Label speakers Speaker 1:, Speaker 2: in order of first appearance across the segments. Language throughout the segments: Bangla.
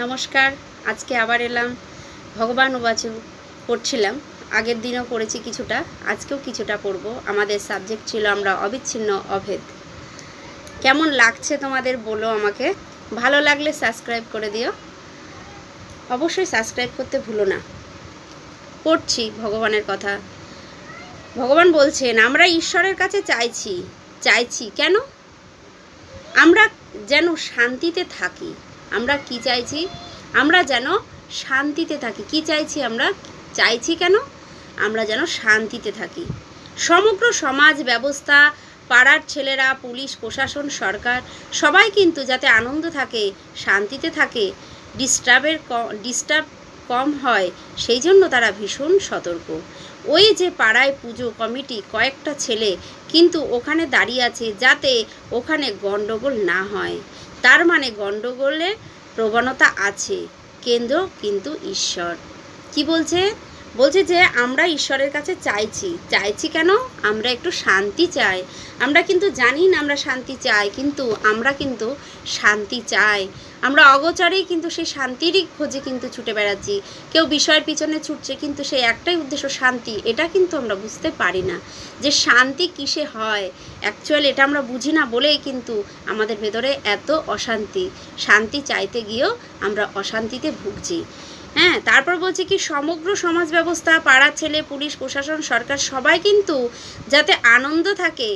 Speaker 1: नमस्कार। आज के आबार एलाम भगवान उवाच पढ़छिलाम। आगेर दिनও पढ़ेছি কিছুটা, আজকেও কিছুটা পড়ব। আমাদের সাবজেক্ট ছিল আমরা অবিচ্ছিন্ন অভেদ। কেমন লাগছে তোমাদের বলো আমাকে। ভালো লাগলে সাবস্ক্রাইব করে দিও, অবশ্যই সাবস্ক্রাইব করতে ভুলো না। পড়ছি ভগবানের কথা। ভগবান বলছেন আমরা ঈশ্বরের কাছে চাইছি কেন? আমরা যেন শান্তিতে থাকি। আমরা কি চাইছি? আমরা যেন শান্তিতে থাকি। কি চাইছি? আমরা চাইছি কেন? আমরা যেন শান্তিতে থাকি। সমগ্র সমাজ ব্যবস্থা, পাড়ার ছেলেরা, পুলিশ প্রশাসন, সরকার সবাই কিন্তু যাতে আনন্দ থাকে, শান্তিতে থাকে, ডিস্টার্ব কম হয়, সেই জন্য তারা ভীষণ সতর্ক। ওই যে পাড়ায় পুজো কমিটি কয়েকটা ছেলে কিন্তু ওখানে দাঁড়িয়ে আছে যাতে ওখানে গণ্ডগোল না হয়। তার মানে গণ্ডগোলের প্রবণতা আছে, কেন্দ্র কিন্তু ঈশ্বর। কি বলছে? বলছে যে আমরা ঈশ্বরের কাছে চাইছি কেন? আমরা একটু শান্তি চাই। আমরা কিন্তু জানি না আমরা শান্তি চাই, কিন্তু আমরা কিন্তু শান্তি চাই। আমরা অগোচরেই কিন্তু সেই শান্তিরই খোঁজে কিন্তু ছুটে বেড়াচ্ছি। কেউ বিষয়ের পিছনে ছুটছে, কিন্তু সেই একটাই উদ্দেশ্য শান্তি। এটা কিন্তু আমরা বুঝতে পারি না যে শান্তি কিসে হয়। অ্যাকচুয়ালি এটা আমরা বুঝি না বলেই কিন্তু আমাদের ভেতরে এত অশান্তি। শান্তি চাইতে গিয়েও আমরা অশান্তিতে ভুগছি। হ্যাঁ, তারপর বলছে কি সমগ্র সমাজ ব্যবস্থা, পাড়ার ছেলে, পুলিশ প্রশাসন, সরকার সবাই কিন্তু যাতে আনন্দ থাকে।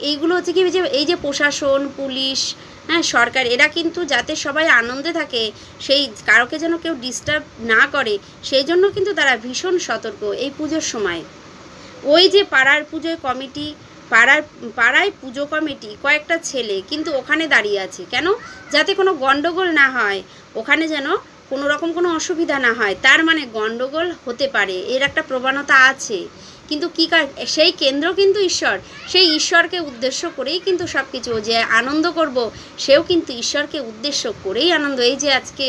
Speaker 1: এইগুলো হচ্ছে কি যে এই যে প্রশাসন, পুলিশ, হ্যাঁ, সরকার, এরা কিন্তু যাতে সবাই আনন্দে থাকে, সেই কারোকে যেন কেউ ডিস্টার্ব না করে, সেই জন্য কিন্তু তারা ভীষণ সতর্ক এই পুজোর সময়। ওই যে পাড়ার পুজোর কমিটি, পাড়ায় পুজো কমিটি কয়েকটা ছেলে কিন্তু ওখানে দাঁড়িয়ে আছে কেন? যাতে কোনো গণ্ডগোল না হয়, ওখানে যেন কোনো রকম কোনো অসুবিধা না হয়। তার মানে গণ্ডগোল হতে পারে, এর একটা প্রবণতা আছে। কিন্তু কী সেই কেন্দ্র কিন্তু ঈশ্বর। সেই ঈশ্বরকে উদ্দেশ্য করেই কিন্তু সব কিছু। যে আনন্দ করব, সেও কিন্তু ঈশ্বরকে উদ্দেশ্য করেই আনন্দ। এই যে আজকে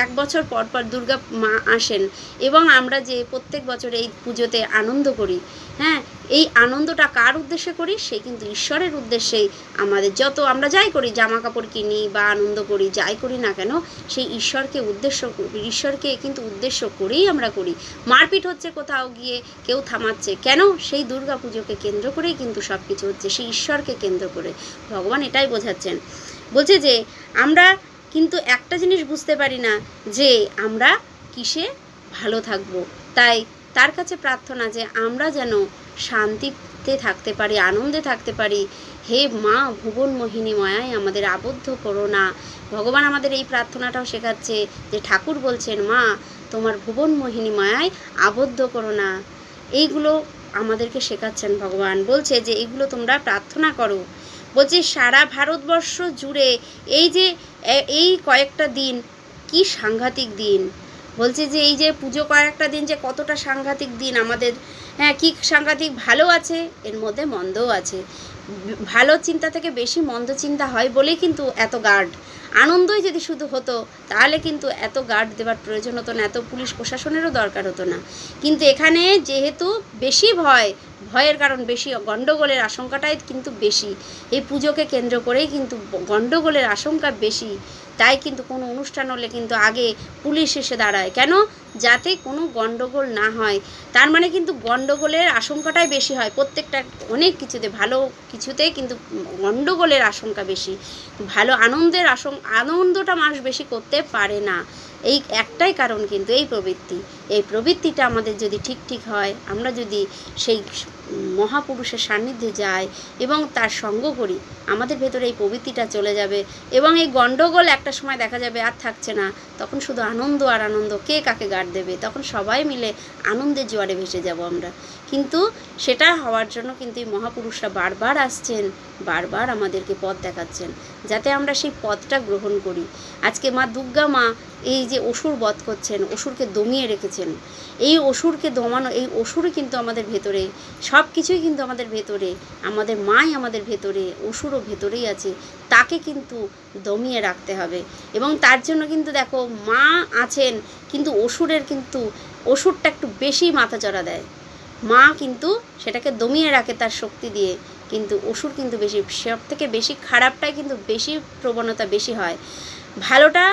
Speaker 1: এক বছর পর পর দুর্গা মা আসেন, এবং আমরা যে প্রত্যেক বছর এই পুজোতে আনন্দ করি, হ্যাঁ, এই আনন্দটা কার উদ্দেশ্যে করি? সে কিন্তু ঈশ্বরের উদ্দেশ্যেই। আমাদের যত আমরা যাই করি, জামা কাপড় কিনি বা আনন্দ করি, যাই করি না কেন, সেই ঈশ্বরকে কিন্তু উদ্দেশ্য করেই আমরা করি। মারপিট হচ্ছে কোথাও গিয়ে, কেউ থামাচ্ছে কেন? সেই দুর্গা পুজোকে কেন্দ্র করেই কিন্তু সব কিছু হচ্ছে, সেই ঈশ্বরকে কেন্দ্র করে। ভগবান এটাই বোঝাচ্ছেন। বলছে যে আমরা কিন্তু একটা জিনিস বুঝতে পারি না যে আমরা কিসে ভালো থাকব। তাই তার কাছে প্রার্থনা যে আমরা যেন শান্তিতে থাকতে পারি, আনন্দে থাকতে পারি। হে মা ভুবন মোহিনী মায়ায় আমাদের আবদ্ধ করো না। ভগবান আমাদের এই প্রার্থনাটাও শেখাচ্ছে যে ঠাকুর বলছেন মা তোমার ভুবন মোহিনী মায়ায় আবদ্ধ করো না। এইগুলো আমাদেরকে শেখাচ্ছেন ভগবান। বলছে যে এইগুলো তোমরা প্রার্থনা করো। বলছে সারা ভারতবর্ষ জুড়ে এই কয়েকটা দিন কি সাংঘাতিক দিন। বলছে যে এই যে পুজো কয়েকটা দিন যে কতটা সাংঘাতিক দিন আমাদের। হ্যাঁ, কি সাংঘাতিক, ভালো আছে, এর মধ্যে মন্দও আছে। ভালো চিন্তা থেকে বেশি মন্দ চিন্তা হয় বলেই কিন্তু এত গার্ড। আনন্দই যদি শুধু হতো তাহলে কিন্তু এত গার্ড দেওয়ার প্রয়োজন হতো না, এত পুলিশ প্রশাসনেরও দরকার হতো না। কিন্তু এখানে যেহেতু বেশি ভয়ের কারণ বেশি, গণ্ডগোলের আশঙ্কাটাই কিন্তু বেশি। এই পুজোকে কেন্দ্র করেই কিন্তু গণ্ডগোলের আশঙ্কা বেশি। তাই কিন্তু কোনো অনুষ্ঠান হলে কিন্তু আগে পুলিশ এসে দাঁড়ায় কেন? যাতে কোনো গণ্ডগোল না হয়। তার মানে কিন্তু গণ্ডগোলের আশঙ্কাটাই বেশি হয় প্রত্যেকটা অনেক কিছুতে। ভালো কিছুতে কিন্তু গণ্ডগোলের আশঙ্কা বেশি। ভালো আনন্দটা মানুষ বেশি করতে পারে না। এই একটাই কারণ কিন্তু এই প্রবৃত্তিটা আমাদের যদি ঠিক হয়, আমরা যদি সেই মহাপুরুষের সান্নিধ্যে যাই এবং তার সঙ্গ করি, আমাদের ভেতরে এই প্রবৃত্তিটা চলে যাবে এবং এই গণ্ডগোল একটা সময় দেখা যাবে আর থাকছে না। তখন শুধু আনন্দ আর আনন্দ, কে কাকে গার্ড দেবে? তখন সবাই মিলে আনন্দের জোয়ারে ভেসে যাব আমরা। কিন্তু সেটা হওয়ার জন্য কিন্তু এই মহাপুরুষরা বারবার আসছেন, বারবার আমাদেরকে পথ দেখাচ্ছেন, যাতে আমরা সেই পথটা গ্রহণ করি। আজকে মা দুর্গা মা এই যে অসুর বধ করছেন, অসুরকে দমিয়ে রেখেছেন। এই অসুরকে দমানো, এই অসুরই কিন্তু আমাদের ভেতরে, সব কিছুই কিন্তু আমাদের ভেতরে, আমাদের মাই আমাদের ভেতরে, অসুরও ভেতরেই আছে। তাকে কিন্তু দমিয়ে রাখতে হবে। এবং তার জন্য কিন্তু দেখো মা আছেন, কিন্তু অসুরটা একটু বেশি মাথাচড়া দেয়। মা কিন্তু সেটাকে দমিয়ে রাখে তার শক্তি দিয়ে, কিন্তু অসুর কিন্তু বেশি, সব থেকে বেশি খারাপটাই কিন্তু বেশি প্রবণতা বেশি হয়। ভালোটা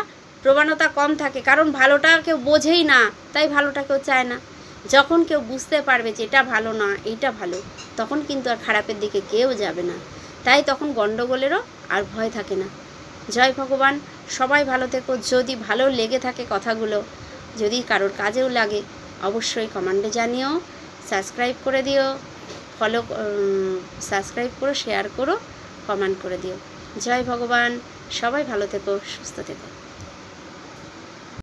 Speaker 1: প্রবণতা কম থাকে, কারণ ভালোটা কেউ বোঝেই না, তাই ভালোটা কেউ চায় না। যখন কেউ বুঝতে পারবে যে এটা ভালো না, এইটা ভালো, তখন কিন্তু আর খারাপের দিকে কেউ যাবে না, তাই তখন গণ্ডগোলেরও আর ভয় থাকে না। জয় ভগবান, সবাই ভালো থেকো। যদি ভালো লেগে থাকে কথাগুলো, যদি কারোর কাজেও লাগে, অবশ্যই কমেন্টে জানিও, সাবস্ক্রাইব করে দিও, সাবস্ক্রাইব করো, শেয়ার করো, কমেন্ট করে দিও। জয় ভগবান, সবাই ভালো থেকো, সুস্থ থেকো।